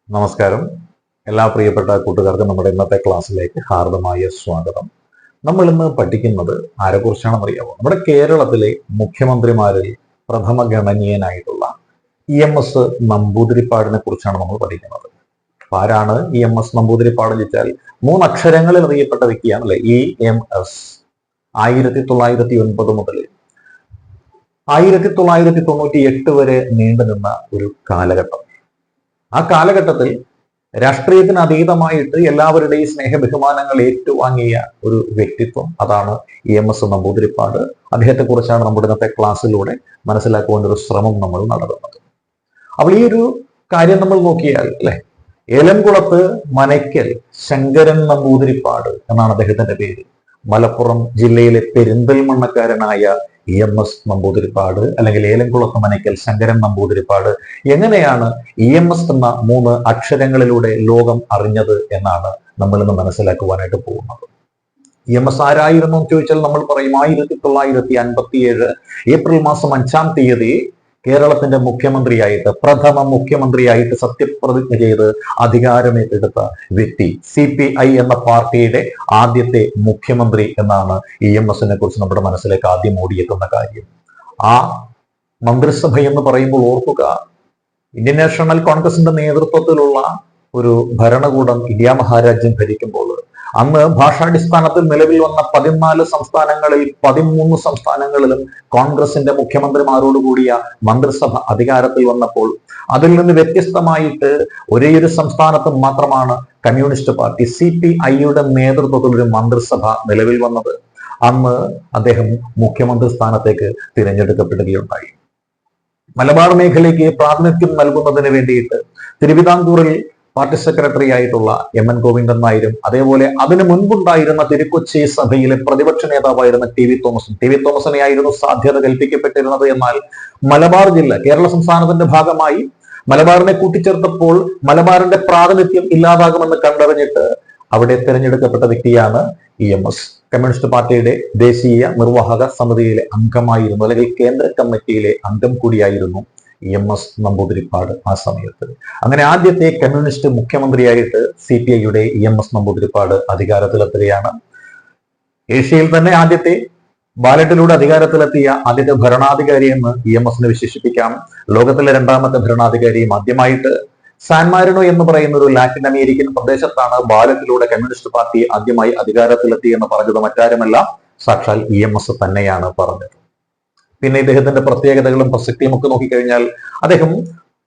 നമസ്കാരം. എല്ലാ പ്രിയപ്പെട്ട കൂട്ടുകാർക്കും നമ്മുടെ ഇന്നത്തെ ക്ലാസ്സിലേക്ക് ഹാർദമായ സ്വാഗതം. നമ്മൾ ഇന്ന് പഠിക്കുന്നത് ആരെക്കുറിച്ചാണെന്ന് അറിയാമോ? നമ്മുടെ കേരളത്തിലെ മുഖ്യമന്ത്രിമാരിൽ പ്രഥമ ഗണനീയനായിട്ടുള്ള EMS നമ്പൂതിരിപ്പാടിനെ കുറിച്ചാണ് നമ്മൾ പഠിക്കുന്നത്. ആരാണ് EMS നമ്പൂതിരിപ്പാട് ചോദിച്ചാൽ 3 അക്ഷരങ്ങളിൽ അറിയപ്പെട്ട വ്യക്തിയാണ് അല്ലെ. EMS 1909 മുതൽ 1998 വരെ നീണ്ടുനിന്ന ഒരു കാലഘട്ടം. ആ കാലഘട്ടത്തിൽ രാഷ്ട്രീയത്തിന് അതീതമായിട്ട് എല്ലാവരുടെയും സ്നേഹബഹുമാനങ്ങൾ ഏറ്റുവാങ്ങിയ ഒരു വ്യക്തിത്വം, അതാണ് EMS നമ്പൂതിരിപ്പാട്. അദ്ദേഹത്തെ കുറിച്ചാണ് നമ്മുടെ ഇന്നത്തെ ക്ലാസ്സിലൂടെ മനസ്സിലാക്കുവാൻ ഒരു ശ്രമം നമ്മൾ നടത്തുന്നത്. അപ്പോൾ ഈ ഒരു കാര്യം നമ്മൾ നോക്കിയാൽ അല്ലെ, ഏലംകുളത്ത് മനയ്ക്കൽ ശങ്കരൻ നമ്പൂതിരിപ്പാട് എന്നാണ് അദ്ദേഹത്തിന്റെ പേര്. മലപ്പുറം ജില്ലയിലെ പെരിന്തൽമണ്ണക്കാരനായ EMS നമ്പൂതിരിപ്പാട്, അല്ലെങ്കിൽ ഏലംകുളത്ത് മനയ്ക്കൽ ശങ്കരൻ നമ്പൂതിരിപ്പാട് എങ്ങനെയാണ് EMS എന്ന 3 അക്ഷരങ്ങളിലൂടെ ലോകം അറിഞ്ഞത് എന്നാണ് നമ്മൾ ഇന്ന് മനസ്സിലാക്കുവാനായിട്ട് പോകുന്നത്. EMS ആരായിരുന്നു എന്ന് ചോദിച്ചാൽ നമ്മൾ പറയും 1957 ഏപ്രിൽ മാസം 5-ാം തീയതി കേരളത്തിന്റെ മുഖ്യമന്ത്രിയായിട്ട്, പ്രഥമ മുഖ്യമന്ത്രിയായിട്ട് സത്യപ്രതിജ്ഞ ചെയ്ത് അധികാരമേറ്റെടുത്ത വ്യക്തി, CPI എന്ന പാർട്ടിയുടെ ആദ്യത്തെ മുഖ്യമന്ത്രി എന്നാണ് EMSനെ കുറിച്ച് നമ്മുടെ മനസ്സിലേക്ക് ആദ്യം ഓടിയെത്തുന്ന കാര്യം. ആ മന്ത്രിസഭ എന്ന് പറയുമ്പോൾ ഓർക്കുക, ഇന്ത്യൻ നാഷണൽ കോൺഗ്രസിന്റെ നേതൃത്വത്തിലുള്ള ഒരു ഭരണകൂടം ഇന്ത്യ മഹാരാജ്യം ഭരിക്കുമ്പോൾ അന്ന് ഭാഷാടിസ്ഥാനത്തിൽ നിലവിൽ വന്ന 14 സംസ്ഥാനങ്ങളിൽ 13 സംസ്ഥാനങ്ങളിലും കോൺഗ്രസിന്റെ മുഖ്യമന്ത്രിമാരോട് കൂടിയ മന്ത്രിസഭ അധികാരത്തിൽ വന്നപ്പോൾ അതിൽ നിന്ന് വ്യത്യസ്തമായിട്ട് ഒരേയൊരു സംസ്ഥാനത്ത് മാത്രമാണ് കമ്മ്യൂണിസ്റ്റ് പാർട്ടി CPIയുടെ നേതൃത്വത്തിൽ ഒരു മന്ത്രിസഭ നിലവിൽ വന്നത്. അന്ന് അദ്ദേഹം മുഖ്യമന്ത്രി സ്ഥാനത്തേക്ക് തിരഞ്ഞെടുക്കപ്പെടുകയുണ്ടായി. മലബാർ മേഖലയ്ക്ക് പ്രാതിനിധ്യം നൽകുന്നതിന് വേണ്ടിയിട്ട് തിരുവിതാംകൂറിൽ പാർട്ടി സെക്രട്ടറി ആയിട്ടുള്ള MN ഗോവിന്ദൻ നായരും, അതേപോലെ അതിനു മുൻപുണ്ടായിരുന്ന തിരുക്കൊച്ചി സഭയിലെ പ്രതിപക്ഷ നേതാവായിരുന്ന ടി വി തോമസിനെ ആയിരുന്നു സാധ്യത കൽപ്പിക്കപ്പെട്ടിരുന്നത്. എന്നാൽ മലബാർ ജില്ല കേരള സംസ്ഥാനത്തിന്റെ ഭാഗമായി മലബാറിനെ കൂട്ടിച്ചേർത്തപ്പോൾ മലബാറിന്റെ പ്രാതിനിധ്യം ഇല്ലാതാകുമെന്ന് കണ്ടറിഞ്ഞിട്ട് അവിടെ തിരഞ്ഞെടുക്കപ്പെട്ട വ്യക്തിയാണ് EMS. കമ്മ്യൂണിസ്റ്റ് പാർട്ടിയുടെ ദേശീയ നിർവാഹക സമിതിയിലെ അംഗമായിരുന്നു, അല്ലെങ്കിൽ കേന്ദ്ര കമ്മിറ്റിയിലെ അംഗം കൂടിയായിരുന്നു EMS നമ്പൂതിരിപ്പാട് ആ സമയത്ത്. അങ്ങനെ ആദ്യത്തെ കമ്മ്യൂണിസ്റ്റ് മുഖ്യമന്ത്രിയായിട്ട് CPIയുടെ EMS നമ്പൂതിരിപ്പാട് അധികാരത്തിലെത്തുകയാണ്. ഏഷ്യയിൽ തന്നെ ആദ്യത്തെ ബാലറ്റിലൂടെ അധികാരത്തിലെത്തിയ ആദ്യത്തെ ഭരണാധികാരി എന്ന് EMSനെ വിശേഷിപ്പിക്കാം. ലോകത്തിലെ 2ാമത്തെ ഭരണാധികാരിയും. ആദ്യമായിട്ട് സാൻ മാരിനോ എന്ന് പറയുന്ന ഒരു ലാറ്റിൻ അമേരിക്കൻ പ്രദേശത്താണ് ബാലറ്റിലൂടെ കമ്മ്യൂണിസ്റ്റ് പാർട്ടി ആദ്യമായി അധികാരത്തിലെത്തി എന്ന് പറഞ്ഞത് മറ്റാരുമല്ല, സാക്ഷാൽ EMS തന്നെയാണ് പറഞ്ഞത്. പിന്നെ ഇദ്ദേഹത്തിന്റെ പ്രത്യേകതകളും പ്രസക്തിയും ഒക്കെ നോക്കിക്കഴിഞ്ഞാൽ അദ്ദേഹം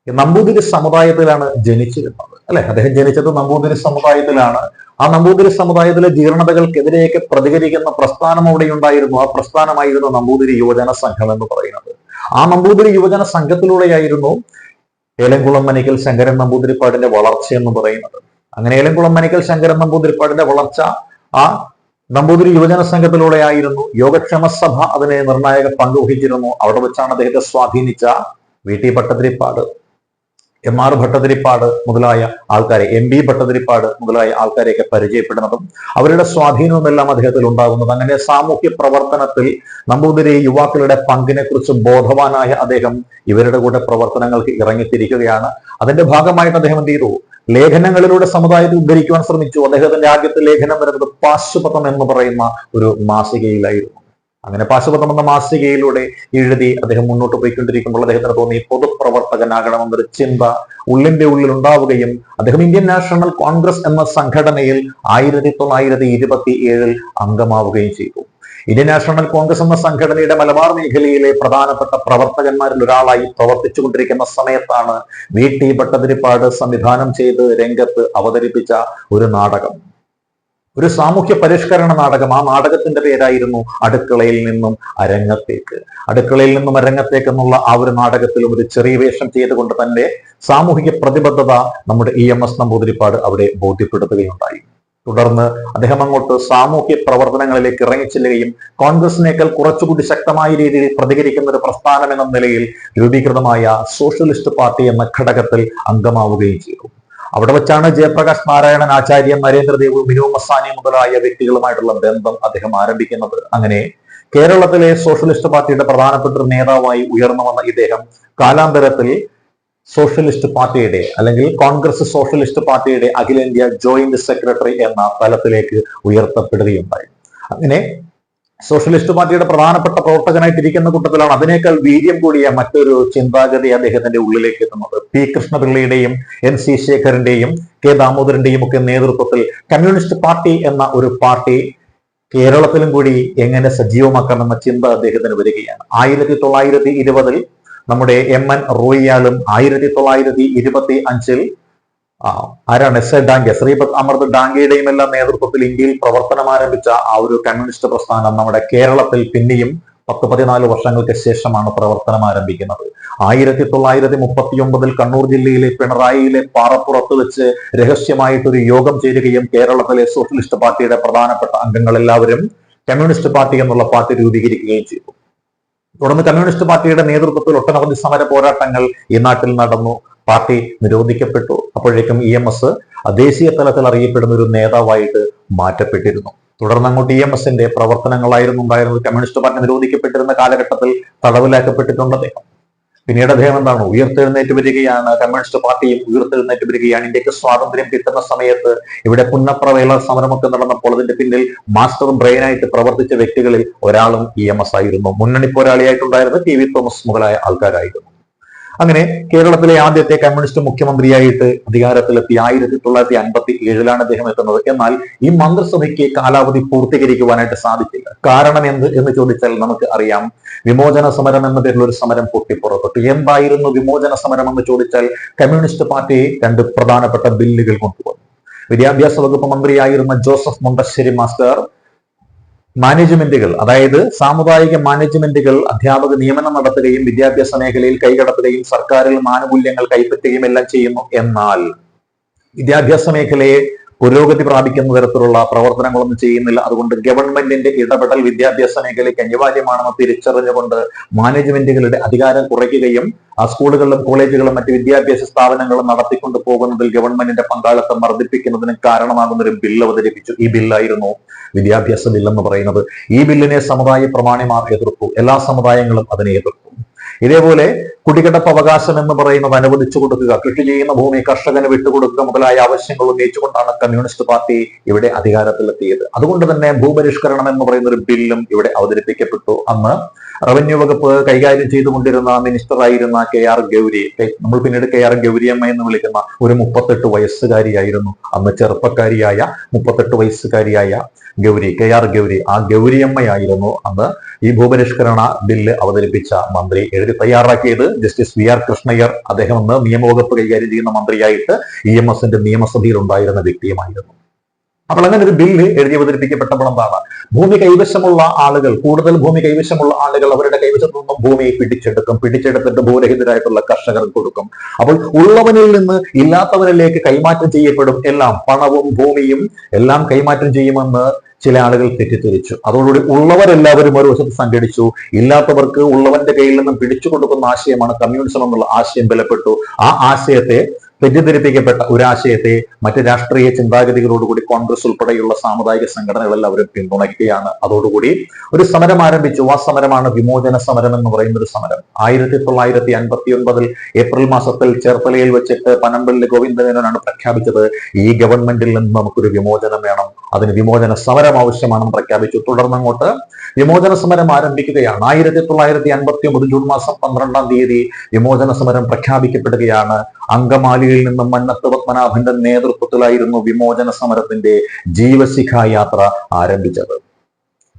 നമ്പൂതിരി സമുദായത്തിലാണ് ജനിച്ചിരുന്നത് അല്ലെ. അദ്ദേഹം ജനിച്ചത് നമ്പൂതിരി സമുദായത്തിലാണ്. ആ നമ്പൂതിരി സമുദായത്തിലെ ജീർണതകൾക്കെതിരെയൊക്കെ പ്രതികരിക്കുന്ന പ്രസ്ഥാനം അവിടെ ഉണ്ടായിരുന്നു. ആ പ്രസ്ഥാനമായിരുന്നു നമ്പൂതിരി യുവജന സംഘം എന്ന് പറയുന്നത്. ആ നമ്പൂതിരി യുവജന സംഘത്തിലൂടെയായിരുന്നു ഏലംകുളം മനയ്ക്കൽ ശങ്കരൻ നമ്പൂതിരിപ്പാടിന്റെ വളർച്ച എന്ന് പറയുന്നത്. അങ്ങനെ ഏലംകുളം മനയ്ക്കൽ ശങ്കരൻ നമ്പൂതിരിപ്പാടിന്റെ വളർച്ച ആ നമ്പൂതിരി യുവജന സംഘത്തിലൂടെ ആയിരുന്നു. യോഗക്ഷേമ സഭ അതിനെ നിർണായക പങ്ക് വഹിച്ചിരുന്നു. അവിടെ വെച്ചാണ് അദ്ദേഹത്തെ സ്വാധീനിച്ച VT ഭട്ടതിരിപ്പാട്, MR ഭട്ടതിരിപ്പാട് മുതലായ ആൾക്കാരെ, MB ഭട്ടതിരിപ്പാട് മുതലായ ആൾക്കാരെയൊക്കെ പരിചയപ്പെടുന്നതും അവരുടെ സ്വാധീനവും എല്ലാം അദ്ദേഹത്തിൽ ഉണ്ടാകുന്നത്. അങ്ങനെ സാമൂഹ്യ പ്രവർത്തനത്തിൽ നമ്പൂതിരി യുവാക്കളുടെ പങ്കിനെ കുറിച്ച് ബോധവാനായ അദ്ദേഹം ഇവരുടെ കൂടെ പ്രവർത്തനങ്ങൾക്ക് ഇറങ്ങിത്തിരിക്കുകയാണ്. അതിന്റെ ഭാഗമായിട്ട് അദ്ദേഹം എന്ത് ചെയ്തു? ലേഖനങ്ങളിലൂടെ സമുദായത്തെ ഉദ്ധരിക്കുവാൻ ശ്രമിച്ചു. അദ്ദേഹത്തിന്റെ ആദ്യത്തെ ലേഖനം വരുന്നത് പാശുപതം എന്ന് പറയുന്ന ഒരു മാസികയിലായിരുന്നു. അങ്ങനെ പാശുപതം എന്ന മാസികയിലൂടെ എഴുതി അദ്ദേഹം മുന്നോട്ട് പോയിക്കൊണ്ടിരിക്കുമ്പോൾ അദ്ദേഹത്തിന് തോന്നി പൊതുപ്രവർത്തകനാകണമെന്നൊരു ചിന്ത ഉള്ളിന്റെ ഉള്ളിൽ ഉണ്ടാവുകയും അദ്ദേഹം ഇന്ത്യൻ നാഷണൽ കോൺഗ്രസ് എന്ന സംഘടനയിൽ 1927 അംഗമാവുകയും ചെയ്തു. ഇന്ത്യൻ നാഷണൽ കോൺഗ്രസ് എന്ന സംഘടനയുടെ മലബാർ മേഖലയിലെ പ്രധാനപ്പെട്ട പ്രവർത്തകന്മാരിൽ ഒരാളായി പ്രവർത്തിച്ചു കൊണ്ടിരിക്കുന്ന സമയത്താണ് VT ഭട്ടതിരിപ്പാട് സംവിധാനം ചെയ്ത് രംഗത്ത് അവതരിപ്പിച്ച ഒരു നാടകം, ഒരു സാമൂഹ്യ പരിഷ്കരണ നാടകം. ആ നാടകത്തിന്റെ പേരായിരുന്നു അടുക്കളയിൽ നിന്നും അരങ്ങത്തേക്ക്. അടുക്കളയിൽ നിന്നും അരങ്ങത്തേക്ക് എന്നുള്ള ആ ഒരു നാടകത്തിലും ഒരു ചെറിയ വേഷം ചെയ്തുകൊണ്ട് തന്നെ സാമൂഹിക പ്രതിബദ്ധത നമ്മുടെ EMS നമ്പൂതിരിപ്പാട് അവിടെ ബോധ്യപ്പെടുത്തുകയുണ്ടായി. തുടർന്ന് അദ്ദേഹം അങ്ങോട്ട് സാമൂഹ്യ പ്രവർത്തനങ്ങളിലേക്ക് ഇറങ്ങിച്ചെല്ലുകയും കോൺഗ്രസിനേക്കാൾ കുറച്ചുകൂടി ശക്തമായ രീതിയിൽ പ്രതികരിക്കുന്ന ഒരു പ്രസ്ഥാനം എന്ന നിലയിൽ രൂപീകൃതമായ സോഷ്യലിസ്റ്റ് പാർട്ടി എന്ന ഘടകത്തിൽ അംഗമാവുകയും ചെയ്തു. അവിടെ വെച്ചാണ് ജയപ്രകാശ് നാരായണൻ ആചാര്യ, നരേന്ദ്രദേവ്, മിനു മസാനി മുതലായ വ്യക്തികളുമായിട്ടുള്ള ബന്ധം അദ്ദേഹം ആരംഭിക്കുന്നത്. അങ്ങനെ കേരളത്തിലെ സോഷ്യലിസ്റ്റ് പാർട്ടിയുടെ പ്രധാനപ്പെട്ട ഒരു നേതാവായി ഉയർന്നു വന്ന ഇദ്ദേഹം കാലാന്തരത്തിൽ സോഷ്യലിസ്റ്റ് പാർട്ടിയുടെ അല്ലെങ്കിൽ കോൺഗ്രസ് സോഷ്യലിസ്റ്റ് പാർട്ടിയുടെ അഖിലേന്ത്യാ ജോയിന്റ് സെക്രട്ടറി എന്ന തലത്തിലേക്ക് ഉയർത്തപ്പെടുകയുണ്ടായി. അങ്ങനെ സോഷ്യലിസ്റ്റ് പാർട്ടിയുടെ പ്രധാനപ്പെട്ട പ്രവർത്തകനായിട്ടിരിക്കുന്ന കൂട്ടത്തിലാണ് അതിനേക്കാൾ വീര്യം കൂടിയ മറ്റൊരു ചിന്താഗതി അദ്ദേഹത്തിന്റെ ഉള്ളിലേക്ക് എത്തുന്നത്. പി കൃഷ്ണപിള്ളയുടെയും എൻ സി ശേഖരന്റെയും കെ ദാമോദരന്റെയും ഒക്കെ നേതൃത്വത്തിൽ കമ്മ്യൂണിസ്റ്റ് പാർട്ടി എന്ന ഒരു പാർട്ടി കേരളത്തിലും കൂടി എങ്ങനെ സജീവമാക്കാമെന്ന ചിന്ത അദ്ദേഹത്തിന് വരികയാണ്. 1920 നമ്മുടെ MN റോയിയാലും 1925 ആരാണ് എസ് എ ഡാംഗെ, ശ്രീപദ് അമൃത് ഡാംഗെയുടെയും എല്ലാം നേതൃത്വത്തിൽ ഇന്ത്യയിൽ പ്രവർത്തനം ആരംഭിച്ച ആ ഒരു കമ്മ്യൂണിസ്റ്റ് പ്രസ്ഥാനം നമ്മുടെ കേരളത്തിൽ പിന്നെയും 10-14 വർഷങ്ങൾക്ക് ശേഷമാണ് പ്രവർത്തനം ആരംഭിക്കുന്നത്. 1939 കണ്ണൂർ ജില്ലയിലെ പിണറായിയിലെ പാറപ്പുറത്ത് വെച്ച് രഹസ്യമായിട്ടൊരു യോഗം ചേരുകയും കേരളത്തിലെ സോഷ്യലിസ്റ്റ് പാർട്ടിയുടെ പ്രധാനപ്പെട്ട അംഗങ്ങൾ എല്ലാവരും കമ്മ്യൂണിസ്റ്റ് പാർട്ടി എന്നുള്ള പാർട്ടി രൂപീകരിക്കുകയും ചെയ്തു. തുടർന്ന് കമ്മ്യൂണിസ്റ്റ് പാർട്ടിയുടെ നേതൃത്വത്തിൽ ഒട്ടനവധി സമര പോരാട്ടങ്ങൾ ഈ നാട്ടിൽ നടന്നു. പാർട്ടി നിരോധിക്കപ്പെട്ടു. അപ്പോഴേക്കും EMS ദേശീയ തലത്തിൽ അറിയപ്പെടുന്ന ഒരു നേതാവായിട്ട് മാറ്റപ്പെട്ടിരുന്നു. തുടർന്ന് അങ്ങോട്ട് EMSന്റെ പ്രവർത്തനങ്ങളായിരുന്നു ഉണ്ടായിരുന്നത്. കമ്മ്യൂണിസ്റ്റ് പാർട്ടി നിരോധിക്കപ്പെട്ടിരുന്ന കാലഘട്ടത്തിൽ തടവിലാക്കപ്പെട്ടിട്ടുണ്ട് അദ്ദേഹം. പിന്നീട് അദ്ദേഹം എന്താണ് ഉയർത്തെഴുന്നേറ്റ് വരികയാണ്. കമ്മ്യൂണിസ്റ്റ് പാർട്ടിയും ഉയർത്തെഴുന്നേറ്റ് വരികയാണ്. ഇന്ത്യക്ക് സ്വാതന്ത്ര്യം കിട്ടുന്ന സമയത്ത് ഇവിടെ പുന്നപ്രവേള സമരമൊക്കെ നടന്നപ്പോൾ അതിന്റെ പിന്നിൽ മാസ്റ്റർ ബ്രെയിനായിട്ട് പ്രവർത്തിച്ച വ്യക്തികളിൽ ഒരാളും EMS ആയിരുന്നു. മുന്നണി പോരാളിയായിട്ടുണ്ടായിരുന്ന TV തോമസ് മുതലായ ആൾക്കാരായിരുന്നു. അങ്ങനെ കേരളത്തിലെ ആദ്യത്തെ കമ്മ്യൂണിസ്റ്റ് മുഖ്യമന്ത്രിയായിട്ട് അധികാരത്തിലെത്തി 1957 അദ്ദേഹം എത്തുന്നത്. എന്നാൽ ഈ മന്ത്രിസഭയ്ക്ക് കാലാവധി പൂർത്തീകരിക്കുവാനായിട്ട് സാധിച്ചില്ല. കാരണം എന്ന് ചോദിച്ചാൽ നമുക്ക് അറിയാം, വിമോചന സമരം എന്ന പേരിൽ ഒരു സമരം പൊട്ടിപ്പുറപ്പെട്ടു. എന്തായിരുന്നു വിമോചന സമരം എന്ന് ചോദിച്ചാൽ കമ്മ്യൂണിസ്റ്റ് പാർട്ടി 2 പ്രധാനപ്പെട്ട ബില്ലുകൾ കൊണ്ടുവന്നു. വിദ്യാഭ്യാസ വകുപ്പ് മന്ത്രിയായിരുന്ന ജോസഫ് മുണ്ടശ്ശേരി മാസ്റ്റർ മാനേജ്മെന്റുകൾ, അതായത് സാമുദായിക മാനേജ്മെന്റുകൾ അധ്യാപക നിയമനം നടത്തുകയും വിദ്യാഭ്യാസ മേഖലയിൽ കൈകടത്തുകയും സർക്കാരിൽ മാനുകൂല്യങ്ങൾ കൈപ്പറ്റുകയും എല്ലാം ചെയ്യുന്നു. എന്നാൽ വിദ്യാഭ്യാസ മേഖലയെ പുരോഗതി പ്രാപിക്കുന്ന തരത്തിലുള്ള പ്രവർത്തനങ്ങളൊന്നും ചെയ്യുന്നില്ല. അതുകൊണ്ട് ഗവൺമെന്റിന്റെ ഇടപെടൽ വിദ്യാഭ്യാസ മേഖലയ്ക്ക് അനിവാര്യമാണെന്ന് തിരിച്ചറിഞ്ഞുകൊണ്ട് മാനേജ്മെന്റുകളുടെ അധികാരം കുറയ്ക്കുകയും ആ സ്കൂളുകളിലും കോളേജുകളും മറ്റ് വിദ്യാഭ്യാസ സ്ഥാപനങ്ങളും നടത്തിക്കൊണ്ട് പോകുന്നതിൽ ഗവൺമെന്റിന്റെ പങ്കാളിത്തം വർദ്ധിപ്പിക്കുന്നതിന് കാരണമാകുന്ന ഒരു ബില്ല് അവതരിപ്പിച്ചു. ഈ ബില്ലായിരുന്നു വിദ്യാഭ്യാസ ബില്ലെന്ന് പറയുന്നത്. ഈ ബില്ലിനെ സമുദായ പ്രമാണിമാർ എതിർത്തു. എല്ലാ സമുദായങ്ങളും അതിനെ എതിർത്തു. ഇതേപോലെ കുടികിടപ്പ് അവകാശം എന്ന് പറയുന്നത് അനുവദിച്ചു കൊടുക്കുക, കൃഷി ചെയ്യുന്ന ഭൂമി കർഷകന് വിട്ടുകൊടുക്കുക മുതലായ ആവശ്യങ്ങൾ ഉന്നയിച്ചുകൊണ്ടാണ് കമ്മ്യൂണിസ്റ്റ് പാർട്ടി ഇവിടെ അധികാരത്തിലെത്തിയത്. അതുകൊണ്ട് തന്നെ ഭൂപരിഷ്കരണം എന്ന് പറയുന്ന ഒരു ബില്ലും ഇവിടെ അവതരിപ്പിക്കപ്പെട്ടു. അന്ന് റവന്യൂ വകുപ്പ് കൈകാര്യം ചെയ്തുകൊണ്ടിരുന്ന മിനിസ്റ്ററായിരുന്ന KR ഗൗരി, നമ്മൾ പിന്നീട് KR ഗൗരിയമ്മ എന്ന് വിളിക്കുന്ന ഒരു 38 വയസ്സുകാരിയായിരുന്നു. അന്ന് ചെറുപ്പക്കാരിയായ 38 വയസ്സുകാരിയായ ഗൗരി, KR ഗൗരി, ആ ഗൗരിയമ്മയായിരുന്നു അന്ന് ഈ ഭൂപരിഷ്കരണ ബില്ല് അവതരിപ്പിച്ച മന്ത്രി. എഴുതി തയ്യാറാക്കിയത് ജസ്റ്റിസ് VR കൃഷ്ണയ്യർ. അദ്ദേഹം അന്ന് നിയമവകുപ്പ് കൈകാര്യം ചെയ്യുന്ന മന്ത്രിയായിട്ട് EMSന്റെ നിയമസഭയിൽ ഉണ്ടായിരുന്ന വ്യക്തിയുമായിരുന്നു. അപ്പോൾ അങ്ങനെ ഒരു ബില്ല് എഴുതി അവതരിപ്പിക്കപ്പെട്ടപ്പോൾ എന്താണ്, ഭൂമി കൈവശമുള്ള ആളുകൾ, കൂടുതൽ ഭൂമി കൈവശമുള്ള ആളുകൾ അവരുടെ കൈവശത്തു നിന്നും ഭൂമി പിടിച്ചെടുത്തിട്ട് ഭൂരഹിതരായിട്ടുള്ള കർഷകർക്ക് കൊടുക്കും. അപ്പോൾ ഉള്ളവനിൽ നിന്ന് ഇല്ലാത്തവനിലേക്ക് കൈമാറ്റം ചെയ്യപ്പെടും. എല്ലാം പണവും ഭൂമിയും എല്ലാം കൈമാറ്റം ചെയ്യുമെന്ന് ചില ആളുകൾ തെറ്റിദ്ധരിച്ചു. അതോടുകൂടി ഉള്ളവരെല്ലാവരും ഒരു വശത്ത് സംഘടിച്ചു. ഇല്ലാത്തവർക്ക് ഉള്ളവന്റെ കയ്യിൽ നിന്നും പിടിച്ചു കൊടുക്കുന്ന ആശയമാണ് കമ്മ്യൂണിസം എന്നുള്ള ആശയം ബലപ്പെട്ടു. ആ ആശയത്തെ തെറ്റിദ്ധരിപ്പിക്കപ്പെട്ട ഒരാശയത്തെ മറ്റ് രാഷ്ട്രീയ ചിന്താഗതികളോടുകൂടി കോൺഗ്രസ് ഉൾപ്പെടെയുള്ള സാമുദായിക സംഘടനകളെല്ലാവരും പിന്തുണയ്ക്കുകയാണ്. അതോടുകൂടി ഒരു സമരം ആരംഭിച്ചു. ആ സമരമാണ് വിമോചന സമരം എന്ന് പറയുന്ന ഒരു സമരം. 1959 ഏപ്രിൽ മാസത്തിൽ ചേർത്തലയിൽ വെച്ചിട്ട് പനമ്പള്ളി ഗോവിന്ദമേനോനാണ് പ്രഖ്യാപിച്ചത്, ഈ ഗവൺമെന്റിൽ നിന്ന് നമുക്കൊരു വിമോചനം വേണം, അതിന് വിമോചന സമരം ആവശ്യമാണെന്ന് പ്രഖ്യാപിച്ചു. തുടർന്നങ്ങോട്ട് വിമോചന സമരം ആരംഭിക്കുകയാണ്. 1959 ജൂൺ മാസം 12-ാം തീയതി വിമോചന സമരം പ്രഖ്യാപിക്കപ്പെടുകയാണ്. അങ്കമാലിയിൽ നിന്നും മന്നത്ത് പത്മനാഭന്റെ നേതൃത്വത്തിലായിരുന്നു വിമോചന സമരത്തിന്റെ ജീവശിഖ യാത്ര ആരംഭിച്ചത്.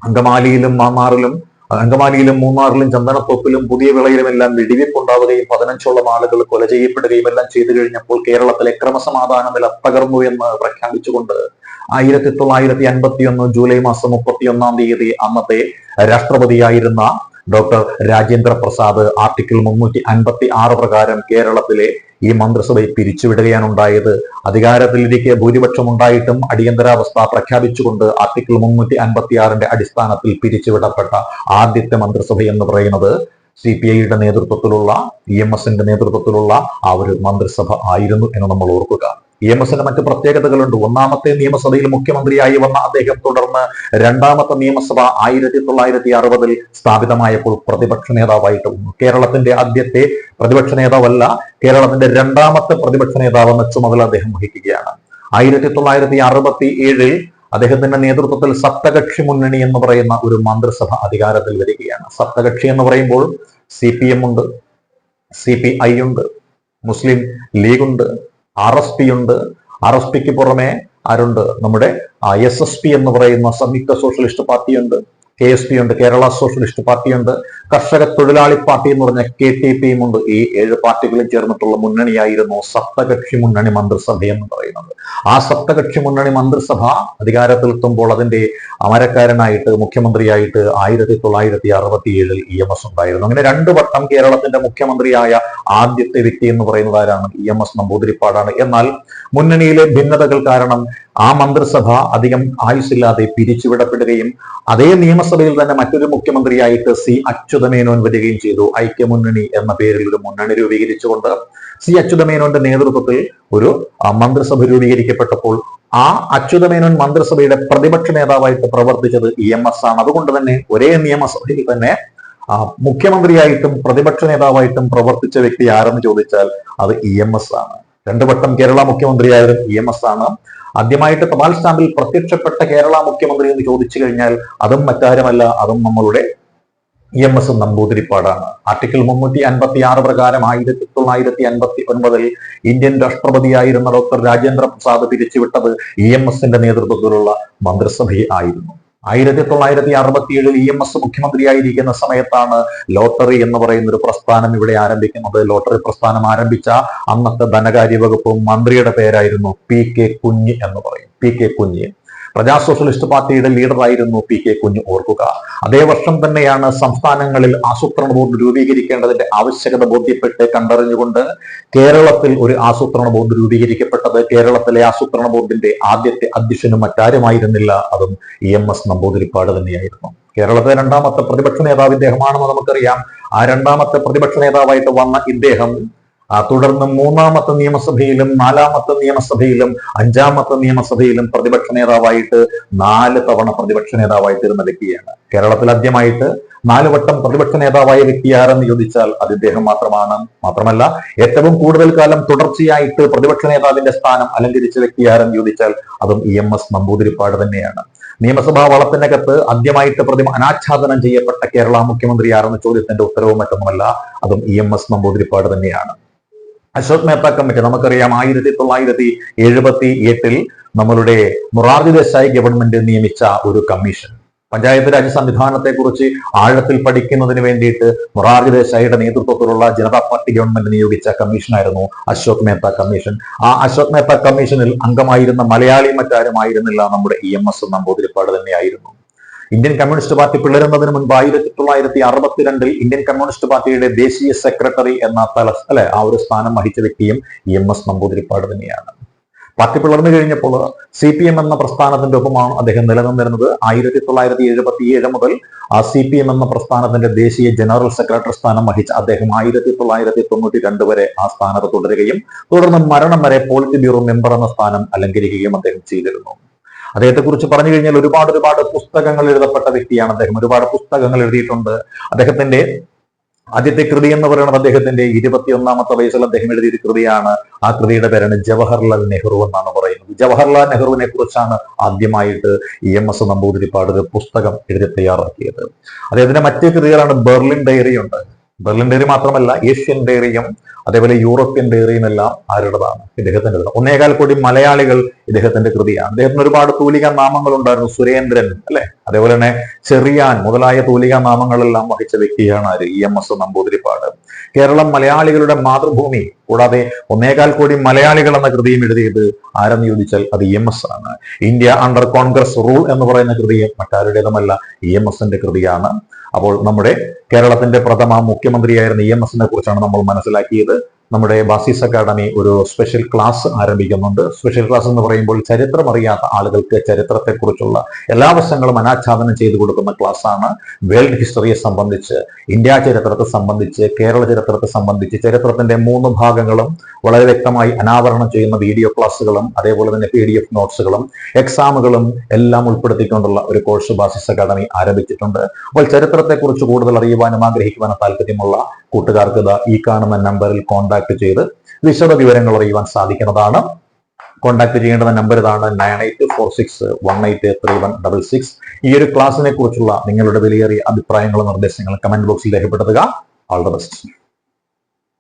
അങ്കമാലിയിലും മൂന്നാറിലും ചന്ദനത്തോപ്പിലും പുതിയ വിളയിലും എല്ലാം വെടിവെപ്പുണ്ടാവുകയും 15ഓളം ആളുകൾ കൊല ചെയ്യപ്പെടുകയും എല്ലാം ചെയ്തു കഴിഞ്ഞപ്പോൾ കേരളത്തിലെ ക്രമസമാധാന നില തകർന്നു എന്ന് പ്രഖ്യാപിച്ചുകൊണ്ട് 1951 ജൂലൈ മാസം 31-ാം തീയതി അന്നത്തെ രാഷ്ട്രപതിയായിരുന്ന ഡോക്ടർ രാജേന്ദ്ര പ്രസാദ് ആർട്ടിക്കിൾ 356 പ്രകാരം കേരളത്തിലെ ഈ മന്ത്രിസഭയെ പിരിച്ചുവിടുകയാണ് ഉണ്ടായത്. അധികാരത്തിലിരിക്കെ ഭൂരിപക്ഷം ഉണ്ടായിട്ടും അടിയന്തരാവസ്ഥ പ്രഖ്യാപിച്ചുകൊണ്ട് ആർട്ടിക്കിൾ 356ന്റെ അടിസ്ഥാനത്തിൽ പിരിച്ചുവിടപ്പെട്ട ആദ്യത്തെ മന്ത്രിസഭ എന്ന് പറയുന്നത് CPIയുടെ നേതൃത്വത്തിലുള്ള EMSന്റെ നേതൃത്വത്തിലുള്ള ആ ഒരു മന്ത്രിസഭ ആയിരുന്നു എന്ന് നമ്മൾ ഓർക്കുക. EMSന്റെ മറ്റ് പ്രത്യേകതകളുണ്ട്. ഒന്നാമത്തെ നിയമസഭയിൽ മുഖ്യമന്ത്രിയായി വന്ന അദ്ദേഹം തുടർന്ന് രണ്ടാമത്തെ നിയമസഭ 1960 സ്ഥാപിതമായപ്പോൾ പ്രതിപക്ഷ നേതാവായിട്ട് വന്നു. കേരളത്തിന്റെ ആദ്യത്തെ പ്രതിപക്ഷ നേതാവല്ല, കേരളത്തിന്റെ രണ്ടാമത്തെ പ്രതിപക്ഷ നേതാവെന്ന ചുമതല അദ്ദേഹം വഹിക്കുകയാണ്. 1967 അദ്ദേഹത്തിന്റെ നേതൃത്വത്തിൽ സപ്തകക്ഷി മുന്നണി എന്ന് പറയുന്ന ഒരു മന്ത്രിസഭ അധികാരത്തിൽ വരികയാണ്. സപ്തകക്ഷി എന്ന് പറയുമ്പോൾ CPM ഉണ്ട്, CPI ഉണ്ട്, മുസ്ലിം ലീഗ് ഉണ്ട്, RSP ഉണ്ട്. RSPക്ക് പുറമെ ആരുണ്ട്? നമ്മുടെ SSP എന്ന് പറയുന്ന സംയുക്ത സോഷ്യലിസ്റ്റ് പാർട്ടിയുണ്ട്, KSP ഉണ്ട്, കേരള സോഷ്യലിസ്റ്റ് പാർട്ടിയുണ്ട്, കർഷക തൊഴിലാളി പാർട്ടി എന്ന് പറഞ്ഞ KTPയും ഉണ്ട്. ഈ 7 പാർട്ടികളും ചേർന്നിട്ടുള്ള മുന്നണിയായിരുന്നു സപ്തകക്ഷി മുന്നണി മന്ത്രിസഭ എന്ന് പറയുന്നത്. ആ സപ്തകക്ഷി മുന്നണി മന്ത്രിസഭ അധികാരത്തിലെത്തുമ്പോൾ അതിന്റെ അമരക്കാരനായിട്ട് മുഖ്യമന്ത്രിയായിട്ട് 1967 EMS ഉണ്ടായിരുന്നു. അങ്ങനെ 2 വട്ടം കേരളത്തിന്റെ മുഖ്യമന്ത്രിയായ ആദ്യത്തെ വ്യക്തി എന്ന് പറയുന്നത് ആരാണ്? EMS നമ്പൂതിരിപ്പാടാണ്. എന്നാൽ മുന്നണിയിലെ ഭിന്നതകൾ കാരണം ആ മന്ത്രിസഭ അധികം ആയുസില്ലാതെ പിരിച്ചുവിടപ്പെടുകയും അതേ നിയമസഭയിൽ തന്നെ മറ്റൊരു മുഖ്യമന്ത്രിയായിട്ട് C. അച്യുതമേനോൻ വരികയും ചെയ്തു. ഐക്യമമുന്നണി എന്ന പേരിൽ ഒരു മുന്നണി രൂപീകരിച്ചുകൊണ്ട് C. അച്യുതമേനോന്റെ നേതൃത്വത്തിൽ ഒരു മന്ത്രിസഭ രൂപീകരിക്കപ്പെട്ടപ്പോൾ ആ അച്യുതമേനോൻ മന്ത്രിസഭയുടെ പ്രതിപക്ഷ നേതാവായിട്ട് പ്രവർത്തിച്ചത് EMS ആണ്. അതുകൊണ്ട് തന്നെ ഒരേ നിയമസഭയിൽ തന്നെ മുഖ്യമന്ത്രിയായിട്ടും പ്രതിപക്ഷ നേതാവായിട്ടും പ്രവർത്തിച്ച വ്യക്തി ആരെന്ന് ചോദിച്ചാൽ അത് EMS ആണ്. 2 വട്ടം കേരള മുഖ്യമന്ത്രിയായാലും EMS ആണ്. ആദ്യമായിട്ട് തപാൽ സ്റ്റാമ്പിൽ പ്രത്യക്ഷപ്പെട്ട കേരള മുഖ്യമന്ത്രി എന്ന് ചോദിച്ചു കഴിഞ്ഞാൽ അതും മറ്റാരുമല്ല, അതും നമ്മളുടെ EMS നമ്പൂതിരിപ്പാടാണ്. ആർട്ടിക്കിൾ 356 പ്രകാരം 1959 ഇന്ത്യൻ രാഷ്ട്രപതിയായിരുന്ന ഡോക്ടർ രാജേന്ദ്ര പ്രസാദ് പിരിച്ചുവിട്ടത് EMSന്റെ നേതൃത്വത്തിലുള്ള മന്ത്രിസഭയെ ആയിരുന്നു. 1967 EMS മുഖ്യമന്ത്രിയായിരിക്കുന്ന സമയത്താണ് ലോട്ടറി എന്ന് പറയുന്ന ഒരു പ്രസ്ഥാനം ഇവിടെ ആരംഭിക്കുന്നത്. ലോട്ടറി പ്രസ്ഥാനം ആരംഭിച്ച അന്നത്തെ ധനകാര്യ വകുപ്പ് മന്ത്രിയുടെ പേരായിരുന്നു PK കുഞ്ഞ് എന്ന് പറയും. PK കുഞ്ഞ് പ്രജാ സോഷ്യലിസ്റ്റ് പാർട്ടിയുടെ ലീഡറായിരുന്നു PK കുഞ്ഞ്, ഓർക്കുക. അതേ വർഷം തന്നെയാണ് സംസ്ഥാനങ്ങളിൽ ആസൂത്രണ ബോർഡ് രൂപീകരിക്കേണ്ടതിന്റെ ആവശ്യകത ബോധ്യപ്പെട്ട് കണ്ടറിഞ്ഞുകൊണ്ട് കേരളത്തിൽ ഒരു ആസൂത്രണ ബോർഡ് രൂപീകരിക്കപ്പെട്ടത്. കേരളത്തിലെ ആസൂത്രണ ബോർഡിന്റെ ആദ്യത്തെ അധ്യക്ഷനും മറ്റാരുമായിരുന്നില്ല, അതും EMS നമ്പൂതിരിപ്പാട് തന്നെയായിരുന്നു. കേരളത്തിലെ 2ാമത്തെ പ്രതിപക്ഷ നേതാവ് ഇദ്ദേഹമാണെന്ന് നമുക്കറിയാം. ആ 2ാമത്തെ പ്രതിപക്ഷ നേതാവായിട്ട് വന്ന ഇദ്ദേഹം തുടർന്ന് 3ാമത്തെ നിയമസഭയിലും 4ാമത്തെ നിയമസഭയിലും 5ാമത്തെ നിയമസഭയിലും പ്രതിപക്ഷ നേതാവായിട്ട് 4 തവണ പ്രതിപക്ഷ നേതാവായിട്ടിരുന്ന വ്യക്തിയാണ്. കേരളത്തിൽ ആദ്യമായിട്ട് 4 വട്ടം പ്രതിപക്ഷ നേതാവായ വ്യക്തി ആരെന്ന് ചോദിച്ചാൽ അത് ഇദ്ദേഹം മാത്രമാണ്. മാത്രമല്ല ഏറ്റവും കൂടുതൽ കാലം തുടർച്ചയായിട്ട് പ്രതിപക്ഷ നേതാവിന്റെ സ്ഥാനം അലങ്കരിച്ച വ്യക്തി ആരെന്ന് ചോദിച്ചാൽ അതും EMS നമ്പൂതിരിപ്പാട് തന്നെയാണ്. നിയമസഭാ വളത്തിനകത്ത് ആദ്യമായിട്ട് പ്രതിമ അനാച്ഛാദനം ചെയ്യപ്പെട്ട കേരള മുഖ്യമന്ത്രി ആരെന്ന ചോദ്യത്തിന്റെ ഉത്തരവും മറ്റൊന്നുമല്ല, അതും EMS നമ്പൂതിരിപ്പാട് തന്നെയാണ്. അശോക് മേത്ത കമ്മിറ്റി നമുക്കറിയാം. 1978 നമ്മളുടെ മൊറാർജി ദേശായി ഗവൺമെന്റ് നിയമിച്ച ഒരു കമ്മീഷൻ, പഞ്ചായത്ത് രാജ് സംവിധാനത്തെ കുറിച്ച് ആഴത്തിൽ പഠിക്കുന്നതിന് വേണ്ടിയിട്ട് മൊറാർജി ദേശായിയുടെ നേതൃത്വത്തിലുള്ള ജനതാ പാർട്ടി ഗവൺമെന്റ് നിയോഗിച്ച കമ്മീഷനായിരുന്നു അശോക് മേത്ത കമ്മീഷൻ. ആ അശോക് മേത്ത കമ്മീഷനിൽ അംഗമായിരുന്ന മലയാളി മറ്റാരുമായിരുന്നില്ല, നമ്മുടെ EMS നമ്പൂതിരിപ്പാട് തന്നെയായിരുന്നു. ഇന്ത്യൻ കമ്മ്യൂണിസ്റ്റ് പാർട്ടി പിളരുന്നതിന് മുൻപ് 1962 ഇന്ത്യൻ കമ്മ്യൂണിസ്റ്റ് പാർട്ടിയുടെ ദേശീയ സെക്രട്ടറി എന്ന ആ ഒരു സ്ഥാനം വഹിച്ച വ്യക്തിയും EMS നമ്പൂതിരിപ്പാട് തന്നെയാണ്. പാർട്ടി പിളർന്നു കഴിഞ്ഞപ്പോൾ CPM എന്ന പ്രസ്ഥാനത്തിന്റെ ഒപ്പമാണ് അദ്ദേഹം നിലനിന്നിരുന്നത്. 1977 മുതൽ CPM എന്ന പ്രസ്ഥാനത്തിന്റെ ദേശീയ ജനറൽ സെക്രട്ടറി സ്ഥാനം വഹിച്ച അദ്ദേഹം 1992 വരെ ആ സ്ഥാനത്ത് തുടരുകയും തുടർന്ന് മരണം വരെ പോളിറ്റ് ബ്യൂറോ മെമ്പർ എന്ന സ്ഥാനം അലങ്കരിക്കുകയും അദ്ദേഹം ചെയ്തിരുന്നു. അദ്ദേഹത്തെ കുറിച്ച് പറഞ്ഞു കഴിഞ്ഞാൽ ഒരുപാട് പുസ്തകങ്ങൾ എഴുതപ്പെട്ട വ്യക്തിയാണ് അദ്ദേഹം. ഒരുപാട് പുസ്തകങ്ങൾ എഴുതിയിട്ടുണ്ട്. അദ്ദേഹത്തിന്റെ ആദ്യത്തെ കൃതി എന്ന് പറയുന്നത് അദ്ദേഹത്തിന്റെ 21ാമത്തെ വയസ്സിൽ അദ്ദേഹം എഴുതിയൊരു കൃതിയാണ്. ആ കൃതിയുടെ പേരാണ് ജവഹർലാൽ നെഹ്റു എന്നാണ് പറയുന്നത്. ജവഹർലാൽ നെഹ്റുവിനെ കുറിച്ചാണ് ആദ്യമായിട്ട് EMS നമ്പൂതിരിപ്പാട് ഒരു പുസ്തകം എഴുതി തയ്യാറാക്കിയത്. അദ്ദേഹത്തിന്റെ മറ്റു കൃതികളാണ് ബെർലിൻ ഡയറി ഉണ്ട്. ബെർലിൻ ഡയറി മാത്രമല്ല ഏഷ്യൻ ഡയറിയും അതേപോലെ യൂറോപ്യൻ ഡയറിയും എല്ലാം ആരുടേതാണ്? ഇദ്ദേഹത്തിന്റെ. 1.25 കോടി മലയാളികൾ ഇദ്ദേഹത്തിന്റെ കൃതിയാണ്. അദ്ദേഹത്തിന് ഒരുപാട് തൂലിക നാമങ്ങൾ ഉണ്ടായിരുന്നു. സുരേന്ദ്രൻ അല്ലെ, അതേപോലെ തന്നെ ചെറിയാൻ മുതലായ തൂലിക നാമങ്ങളെല്ലാം വഹിച്ച വ്യക്തിയാണ് ആര്? EMS നമ്പൂതിരിപ്പാട്. കേരളം മലയാളികളുടെ മാതൃഭൂമി കൂടാതെ 1.25 കോടി മലയാളികൾ എന്ന കൃതിയും എഴുതിയത് ആരെന്ന് ചോദിച്ചാൽ അത് EMS ആണ്. ഇന്ത്യ അണ്ടർ കോൺഗ്രസ് റൂൾ എന്ന് പറയുന്ന കൃതിയും മറ്റാരുടേതുമല്ല, EMSന്റെ കൃതിയാണ്. അപ്പോൾ നമ്മുടെ കേരളത്തിന്റെ പ്രഥമ മുഖ്യമന്ത്രിയായിരുന്ന EMSനെ കുറിച്ചാണ് നമ്മൾ മനസ്സിലാക്കിയത്. നമ്മുടെ ബാസിസ് അക്കാഡമി ഒരു സ്പെഷ്യൽ ക്ലാസ് ആരംഭിക്കുന്നുണ്ട്. സ്പെഷ്യൽ ക്ലാസ് എന്ന് പറയുമ്പോൾ ചരിത്രം അറിയാത്ത ആളുകൾക്ക് ചരിത്രത്തെക്കുറിച്ചുള്ള എല്ലാ വശങ്ങളും അനാച്ഛാദനം ചെയ്തു കൊടുക്കുന്ന ക്ലാസ്സാണ്. വേൾഡ് ഹിസ്റ്ററിയെ സംബന്ധിച്ച്, ഇന്ത്യ ചരിത്രത്തെ സംബന്ധിച്ച്, കേരള ചരിത്രത്തെ സംബന്ധിച്ച് ചരിത്രത്തിന്റെ 3 ഭാഗങ്ങളും വളരെ വ്യക്തമായി അനാവരണം ചെയ്യുന്ന വീഡിയോ ക്ലാസ്സുകളും അതേപോലെ തന്നെ PDF നോട്ട്സുകളും എക്സാമുകളും എല്ലാം ഉൾപ്പെടുത്തിക്കൊണ്ടുള്ള ഒരു കോഴ്സ് ബാസിസ് അക്കാഡമി ആരംഭിച്ചിട്ടുണ്ട്. അപ്പോൾ ചരിത്രത്തെക്കുറിച്ച് കൂടുതൽ അറിയുവാനും ആഗ്രഹിക്കുവാനും താല്പര്യമുള്ള കൂട്ടുകാർക്ക് ഈ കാണുന്ന നമ്പറിൽ കോൺടാക്ട് ചെയ്ത് വിശദ വിവരങ്ങൾ അറിയുവാൻ സാധിക്കുന്നതാണ്. കോൺടാക്ട് ചെയ്യേണ്ടുന്ന നമ്പർ ഇതാണ് 9846183166. ഈ ഒരു ക്ലാസ്സിനെ കുറിച്ചുള്ള നിങ്ങളുടെ വിലയേറിയ അഭിപ്രായങ്ങളും നിർദ്ദേശങ്ങളും കമന്റ് ബോക്സിൽ രേഖപ്പെടുത്തുക. All the best.